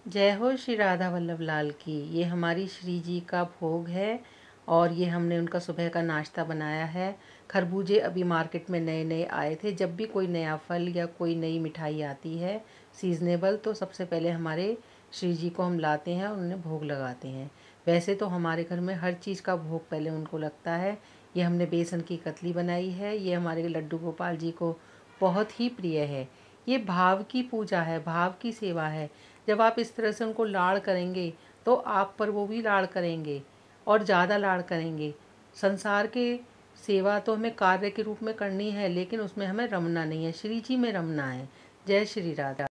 जय हो श्री राधा वल्लभ लाल की। ये हमारी श्री जी का भोग है और ये हमने उनका सुबह का नाश्ता बनाया है। खरबूजे अभी मार्केट में नए नए आए थे। जब भी कोई नया फल या कोई नई मिठाई आती है सीज़नेबल, तो सबसे पहले हमारे श्री जी को हम लाते हैं और उन्हें भोग लगाते हैं। वैसे तो हमारे घर में हर चीज़ का भोग पहले उनको लगता है। ये हमने बेसन की कतली बनाई है। ये हमारे लड्डू गोपाल जी को बहुत ही प्रिय है। ये भाव की पूजा है, भाव की सेवा है। जब आप इस तरह से उनको लाड़ करेंगे तो आप पर वो भी लाड़ करेंगे और ज़्यादा लाड़ करेंगे। संसार के सेवा तो हमें कार्य के रूप में करनी है, लेकिन उसमें हमें रमना नहीं है, श्री जी में रमना है। जय श्री राधा।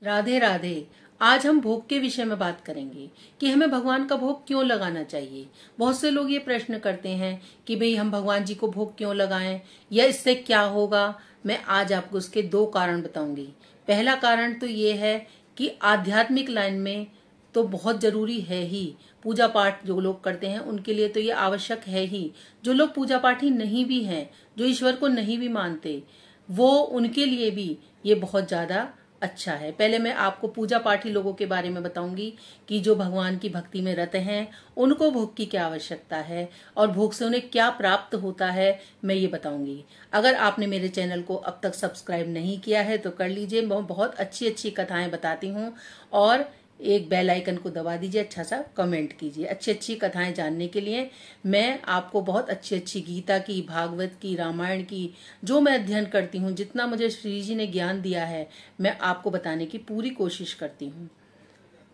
राधे राधे। आज हम भोग के विषय में बात करेंगे कि हमें भगवान का भोग क्यों लगाना चाहिए। बहुत से लोग ये प्रश्न करते हैं कि भाई हम भगवान जी को भोग क्यों लगाएं या इससे क्या होगा। मैं आज आपको उसके दो कारण बताऊंगी। पहला कारण तो ये है कि आध्यात्मिक लाइन में तो बहुत जरूरी है ही। पूजा पाठ जो लोग करते हैं उनके लिए तो ये आवश्यक है ही। जो लोग पूजा पाठी नहीं भी हैं, जो ईश्वर को नहीं भी मानते, वो उनके लिए भी ये बहुत ज्यादा अच्छा है। पहले मैं आपको पूजा पाठी लोगों के बारे में बताऊंगी कि जो भगवान की भक्ति में रत हैं उनको भोग की क्या आवश्यकता है और भोग से उन्हें क्या प्राप्त होता है, मैं ये बताऊंगी। अगर आपने मेरे चैनल को अब तक सब्सक्राइब नहीं किया है तो कर लीजिए। मैं बहुत अच्छी अच्छी कथाएं बताती हूँ और एक बेल आइकन को दबा दीजिए, अच्छा सा कमेंट कीजिए। अच्छी अच्छी कथाएं जानने के लिए मैं आपको बहुत अच्छी अच्छी गीता की, भागवत की, रामायण की जो मैं अध्ययन करती हूँ, जितना मुझे श्री जी ने ज्ञान दिया है, मैं आपको बताने की पूरी कोशिश करती हूँ।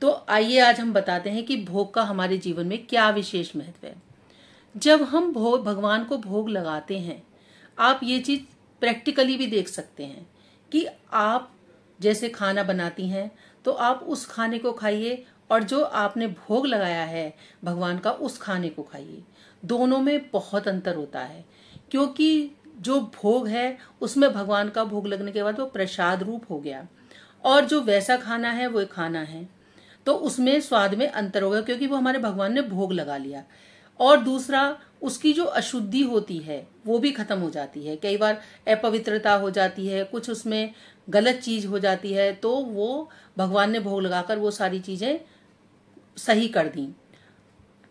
तो आइए आज हम बताते हैं कि भोग का हमारे जीवन में क्या विशेष महत्व है। जब हम भगवान को भोग लगाते हैं, आप ये चीज प्रैक्टिकली भी देख सकते हैं कि आप जैसे खाना बनाती हैं तो आप उस खाने को खाइए और जो आपने भोग लगाया है भगवान का, उस खाने को खाइए। दोनों में बहुत अंतर होता है, क्योंकि जो भोग है उसमें भगवान का भोग लगने के बाद वो प्रसाद रूप हो गया और जो वैसा खाना है वो खाना है, तो उसमें स्वाद में अंतर होगा क्योंकि वो हमारे भगवान ने भोग लगा लिया। और दूसरा, उसकी जो अशुद्धि होती है वो भी खत्म हो जाती है। कई बार अपवित्रता हो जाती है, कुछ उसमें गलत चीज हो जाती है, तो वो भगवान ने भोग लगाकर वो सारी चीजें सही कर दी।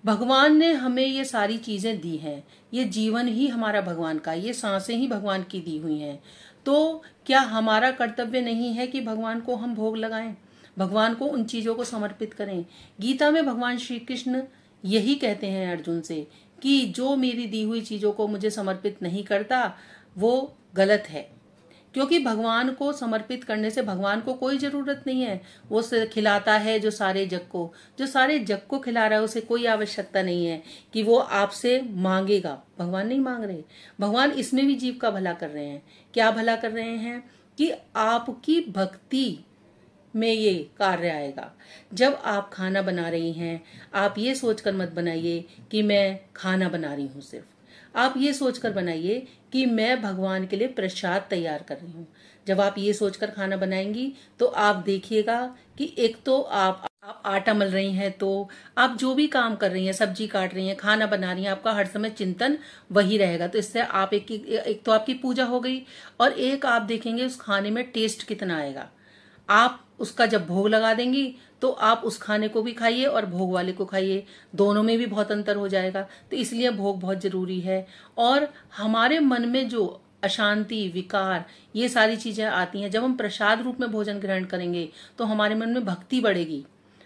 भगवान ने हमें ये सारी चीजें दी हैं। ये जीवन ही हमारा भगवान का, ये सांसें ही भगवान की दी हुई हैं। तो क्या हमारा कर्तव्य नहीं है कि भगवान को हम भोग लगाएं, भगवान को उन चीजों को समर्पित करें। गीता में भगवान श्री कृष्ण यही कहते हैं अर्जुन से कि जो मेरी दी हुई चीजों को मुझे समर्पित नहीं करता वो गलत है। क्योंकि भगवान को समर्पित करने से भगवान को कोई जरूरत नहीं है। वो खिलाता है जो सारे जग को, जो सारे जग को खिला रहा है, उसे कोई आवश्यकता नहीं है कि वो आपसे मांगेगा। भगवान नहीं मांग रहे। भगवान इसमें भी जीव का भला कर रहे हैं। क्या भला कर रहे हैं कि आपकी भक्ति में ये कार्य आएगा। जब आप खाना बना रही हैं, आप ये सोचकर मत बनाइए कि मैं खाना बना रही हूं, सिर्फ आप ये सोचकर बनाइए कि मैं भगवान के लिए प्रसाद तैयार कर रही हूँ। जब आप ये सोचकर खाना बनाएंगी तो आप देखिएगा कि एक तो आप आटा मल रही हैं, तो आप जो भी काम कर रही हैं, सब्जी काट रही हैं, खाना बना रही हैं, आपका हर समय चिंतन वही रहेगा। तो इससे आप एक तो आपकी पूजा हो गई और एक आप देखेंगे उस खाने में टेस्ट कितना आएगा। आप उसका जब भोग लगा देंगी तो आप उस खाने को भी खाइए और भोग वाले को खाइए, दोनों में भी बहुत अंतर हो जाएगा। तो इसलिए भोग बहुत जरूरी है। और हमारे मन में जो अशांति, विकार, ये सारी चीजें आती हैं, जब हम प्रसाद रूप में भोजन ग्रहण करेंगे तो हमारे मन में भक्ति बढ़ेगी,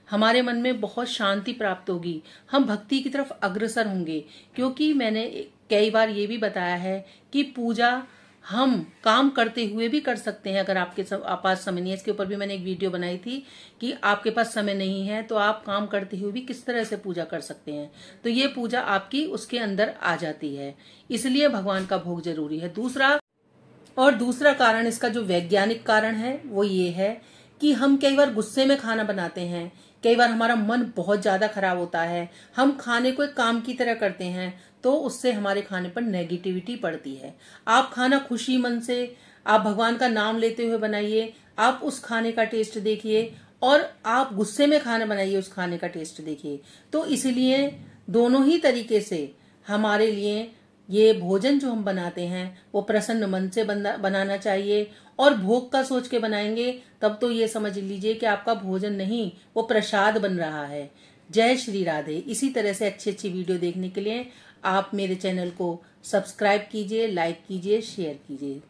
हमारे मन में बहुत शांति प्राप्त होगी, हम भक्ति की तरफ अग्रसर होंगे। क्योंकि मैंने कई बार ये भी बताया है कि पूजा हम काम करते हुए भी कर सकते हैं। अगर आपके पास समय नहीं है, इसके ऊपर भी मैंने एक वीडियो बनाई थी कि आपके पास समय नहीं है तो आप काम करते हुए भी किस तरह से पूजा कर सकते हैं। तो ये पूजा आपकी उसके अंदर आ जाती है। इसलिए भगवान का भोग जरूरी है। दूसरा कारण, इसका जो वैज्ञानिक कारण है वो ये है कि हम कई बार गुस्से में खाना बनाते हैं, कई बार हमारा मन बहुत ज्यादा खराब होता है, हम खाने को एक काम की तरह करते हैं, तो उससे हमारे खाने पर नेगेटिविटी पड़ती है। आप खाना खुशी मन से, आप भगवान का नाम लेते हुए बनाइए, आप उस खाने का टेस्ट देखिए, और आप गुस्से में खाना बनाइए, उस खाने का टेस्ट देखिए। तो इसलिए दोनों ही तरीके से हमारे लिए ये भोजन जो हम बनाते हैं वो प्रसन्न मन से बनाना चाहिए, और भोग का सोच के बनाएंगे तब तो ये समझ लीजिए कि आपका भोजन नहीं, वो प्रसाद बन रहा है। जय श्री राधे। इसी तरह से अच्छी अच्छी वीडियो देखने के लिए आप मेरे चैनल को सब्सक्राइब कीजिए, लाइक कीजिए, शेयर कीजिए।